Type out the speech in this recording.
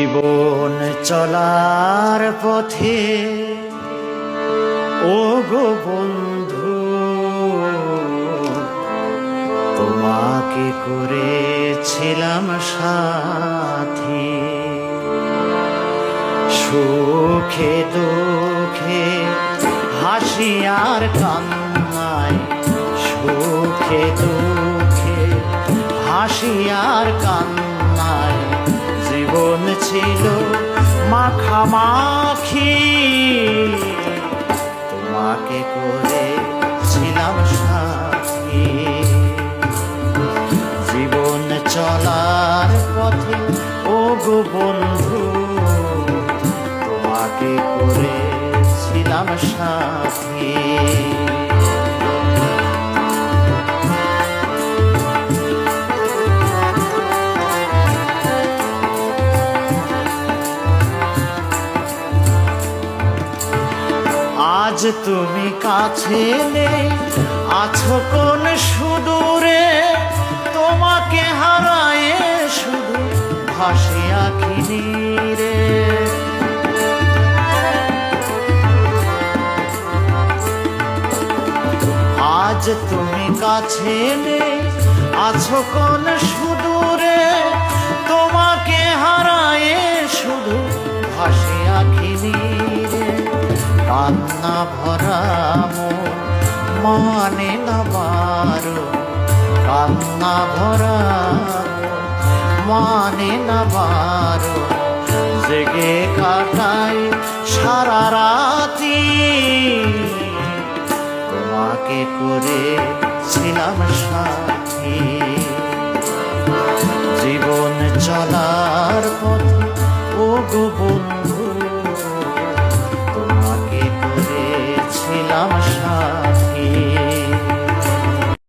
জীবন চলার পথে ও গো বন্ধু, তোমাকে করেছিলাম সাথী। সুখে দুঃখে হাসি আর কান্নায়, সুখে দুঃখে হাসি আর কান্নায় জীবন ছিল মাখামাখি। তোমাকে করেছিলাম সাথী। জীবন চলার পথে ও গো বন্ধু, তোমাকে করেছিলাম সাথী। আজ তুমি কাছে নেই, আছো কোন সুদূরে, তোমাকে হারায়ে শুধু ভাসি আঁখি নীরে। আজ তুমি কাছে নেই, আছো কোন সুদূরে, তোমাকে হারায়ে শুধু ভাসি আঁখি নীরে। কান্না ভরা মন মানে না বারো, কান্না ভরা মন মানে না বারো।